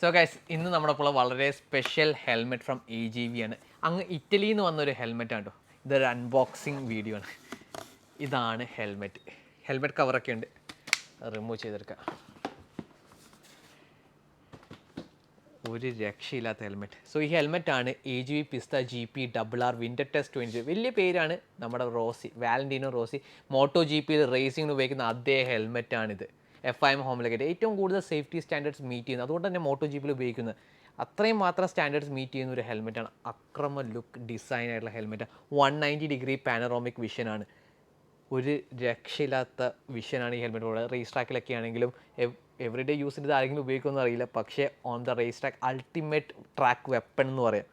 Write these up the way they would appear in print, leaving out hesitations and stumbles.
So guys ഇന്ന് നമ്മുടെ ഇപ്പോൾ വളരെ സ്പെഷ്യൽ ഹെൽമെറ്റ് ഫ്രം AGV ആണ്. അങ്ങ് ഇറ്റലിയിൽ നിന്ന് വന്നൊരു ഹെൽമെറ്റാണ് കേട്ടോ. ഇതൊരു അൺബോക്സിങ് വീഡിയോ ആണ്. ഇതാണ് ഹെൽമെറ്റ് കവറൊക്കെ ഉണ്ട്, റിമൂവ് ചെയ്തെടുക്കാം. ഒരു രക്ഷയില്ലാത്ത ഹെൽമെറ്റ്. സോ ഈ ഹെൽമെറ്റാണ് AGV Pista GPRR winter test 20. വലിയ പേരാണ്. നമ്മുടെ വാലന്റീനോ റോസി MotoGP റേസിംഗിന് ഉപയോഗിക്കുന്ന അതേ ഹെൽമെറ്റാണിത്. FIM ഹോമിലൊക്കെ ഏറ്റവും കൂടുതൽ സേഫ്റ്റി സ്റ്റാൻഡേർഡ്സ് മീറ്റ് ചെയ്യുന്നത്, അതുകൊണ്ട് തന്നെ MotoGP ഉപയോഗിക്കുന്നത്. അത്രയും മാത്രം സ്റ്റാൻഡേർഡ്സ് മീറ്റ് ചെയ്യുന്ന ഒരു ഹെൽമെറ്റാണ്. അക്രമ ലുക്ക് ഡിസൈൻ ആയിട്ടുള്ള ഹെൽമെറ്റ്. 190 ഡിഗ്രി പാനറോമിക് വിഷനാണ്. ഒരു രക്ഷയില്ലാത്ത വിഷനാണ് ഈ ഹെൽമെറ്റ് ഉള്ളത്. റേസ് ട്രാക്കിലൊക്കെ ആണെങ്കിലും എവറിഡേ യൂസിന് ഇത് ആരെങ്കിലും ഉപയോഗിക്കുമെന്ന് അറിയില്ല, പക്ഷേ on the race track ultimate track weapon എന്ന് പറയാം.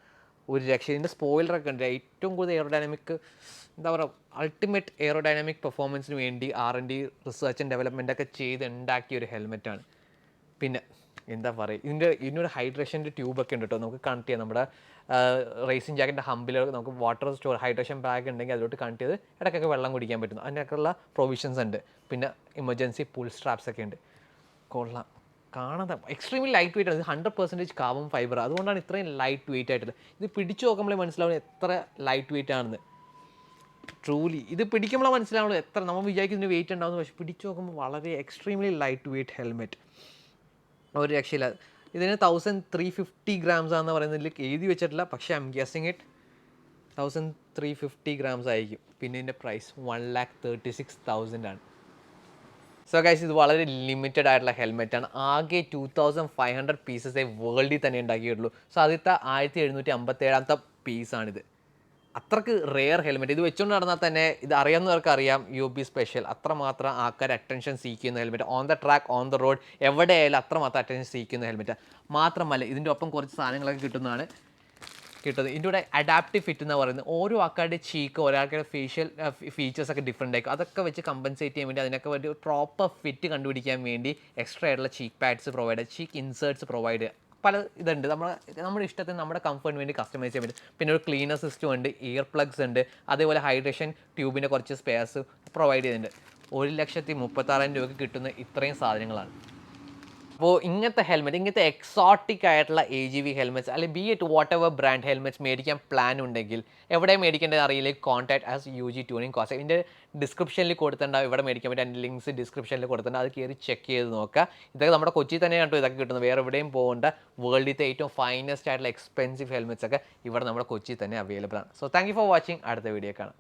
ഒരു രക്ഷ. ഇതിൻ്റെ സ്പോയിലറൊക്കെ ഉണ്ട്. ഏറ്റവും കൂടുതൽ എയറോഡൈനാമിക്, എന്താ പറയുക, അൾട്ടിമേറ്റ് എയറോഡൈനാമിക് പെർഫോമൻസിന് വേണ്ടി R&D റിസർച്ച് ആൻഡ് ഡെവലപ്മെൻ്റ് ഒക്കെ ചെയ്ത് ഉണ്ടാക്കിയ ഒരു ഹെൽമെറ്റാണ്. പിന്നെ എന്താ പറയുക, ഇതിനൊരു ഹൈഡ്രേഷൻ്റെ ട്യൂബൊക്കെ ഉണ്ട് കേട്ടോ. നമുക്ക് കണക്ട് ചെയ്യാം. നമ്മുടെ റേസിംഗ് ജാക്കറ്റിൻ്റെ ഹമ്പിൽ നമുക്ക് വാട്ടർ സ്റ്റോർ ഹൈഡ്രേഷൻ ബാഗ് ഉണ്ടെങ്കിൽ അതിലോട്ട് കണക്ട് ചെയ്ത് ഇടയ്ക്കൊക്കെ വെള്ളം കുടിക്കാൻ പറ്റുന്നു. അതിനൊക്കെയുള്ള പ്രൊവിഷൻസ് ഉണ്ട്. പിന്നെ എമർജൻസി പുൾ സ്ട്രാപ്സ് ഒക്കെ ഉണ്ട്. കൊള്ളാം. കാണാതെ എക്സ്ട്രീംലി ലൈറ്റ് വെയിറ്റ് ആണ്. ഇത് 100% കാർബൺ ഫൈബർ, അതുകൊണ്ടാണ് ഇത്രയും ലൈറ്റ് വെയിറ്റ് ആയിട്ടുള്ളത്. ഇത് പിടിച്ചു നോക്കുമ്പോഴേ മനസ്സിലാവുന്നത് എത്ര ലൈറ്റ് വെയിറ്റ് ആണെന്ന്. ട്രൂലി ഇത് പിടിക്കുമ്പോഴേ മനസ്സിലാവുള്ളൂ എത്ര. നമ്മൾ വിചാരിക്കുന്നതിന് വെയിറ്റ് ഉണ്ടാവുന്നു, പക്ഷേ പിടിച്ചു നോക്കുമ്പോൾ വളരെ എക്സ്ട്രീംലി ലൈറ്റ് വെയിറ്റ് ഹെൽമെറ്റ്. ഒരു രക്ഷയില്ല. ഇതിന് 1350 grams ആണെന്ന് പറയുന്നതിൽ എഴുതി വെച്ചിട്ടില്ല, പക്ഷേ I M guessing it 1350 grams ആയിരിക്കും. പിന്നെ ഇതിൻ്റെ പ്രൈസ് 1,36,000 ആണ്. സോ ഗൈസ് ഇത് വളരെ ലിമിറ്റഡ് ആയിട്ടുള്ള ഹെൽമെറ്റാണ്. ആകെ 2500 പീസസേ വേൾഡിൽ തന്നെ ഉണ്ടാക്കിയിട്ടുള്ളൂ. സോ ആദ്യത്തെ 1757 പീസാണിത്. അത്രക്ക് റെയർ ഹെൽമെറ്റ്. ഇത് വെച്ചുകൊണ്ട് നടന്നാൽ തന്നെ ഇത് അറിയാവുന്നവർക്ക് അറിയാം, UP സ്പെഷ്യൽ. അത്രമാത്രം ആൾക്കാർ അറ്റൻഷൻ സീക്കുന്ന helmet. On the track, on the road, എവിടെയായാലും അത്രമാത്രം അറ്റൻഷൻ സീക്കുന്ന ഹെൽമെറ്റ്. മാത്രമല്ല ഇതിൻ്റെ ഒപ്പം കുറച്ച് സാധനങ്ങളൊക്കെ കിട്ടുന്നത്. ഇതിൻ്റെ കൂടെ അഡാപ്റ്റീവ് ഫിറ്റ് എന്ന് പറയുന്നത് ഓരോ ആൾക്കാരുടെ ചീക്ക്, ഒരാൾക്കാരുടെ ഫേഷ്യൽ ഫീച്ചേഴ്സൊക്കെ ഡിഫറെൻ്റ് ആയിരിക്കും. അതൊക്കെ വെച്ച് കമ്പൻസേറ്റ് ചെയ്യാൻ വേണ്ടി, അതിനൊക്കെ വേണ്ടി പ്രോപ്പർ ഫിറ്റ് കണ്ടുപിടിക്കാൻ വേണ്ടി എക്സ്ട്രാ ആയിട്ടുള്ള ചീക്ക് പാഡ്സ് പ്രൊവൈഡ് ചെയ്യുക, ചീക്ക് ഇൻസേർട്സ് പ്രൊവൈഡ് ചെയ്യുക. പല ഇതുണ്ട്. നമ്മുടെ ഇഷ്ടത്തിന് നമ്മുടെ കംഫർട്ടിന് വേണ്ടി കസ്റ്റമൈസ് ചെയ്യാൻ പറ്റും. പിന്നെ ഒരു ക്ലീനർ സിസ്റ്റം ഉണ്ട്, ഇയർ പ്ലഗ്സ് ഉണ്ട്, അതേപോലെ ഹൈഡ്രേഷൻ ട്യൂബിൻ്റെ കുറച്ച് സ്പെയർസ് പ്രൊവൈഡ് ചെയ്യുന്നുണ്ട്. 1,36,000 രൂപയ്ക്ക് കിട്ടുന്ന ഇത്രയും സാധനങ്ങളാണ്. അപ്പോൾ ഇങ്ങനത്തെ എക്സോട്ടിക് ആയിട്ടുള്ള AGV ഹെൽമെറ്റ്സ്, അല്ലെങ്കിൽ it what ever brand helmets മേടിക്കാൻ പ്ലാൻ ഉണ്ടെങ്കിൽ, എവിടെ മേടിക്കേണ്ടത് അറിയില്ല, കോൺടാക്ട് UG ട്യൂണിംഗ് കോസ്റ്റ്. ഇതിൻ്റെ ഡിസ്ക്രിപ്ഷനിൽ കൊടുത്തിട്ടുണ്ടാവും എവിടെ മേടിക്കാൻ പറ്റും. അതിൻ്റെ ലിങ്ക്സ് ഡിസ്ക്രിപ്ഷനിൽ കൊടുത്തിട്ടുണ്ട്. അത് കയറി ചെക്ക് ചെയ്ത് നോക്കുക. ഇതൊക്കെ നമ്മുടെ കൊച്ചി തന്നെയാണ് കേട്ടോ ഇതൊക്കെ കിട്ടുന്നത്. വേറെ എവിടെയും പോകേണ്ട. വേൾഡിലത്തെ ഏറ്റവും ഫൈനസ്റ്റ് ആയിട്ടുള്ള എക്സ്പെൻസീവ് ഹെൽമെറ്റ്സ് ഒക്കെ ഇവിടെ നമ്മുടെ കൊച്ചി തന്നെ അവൈലബിൾ ആണ്. So thank you for watching. അടുത്ത വീഡിയോ കാണാം.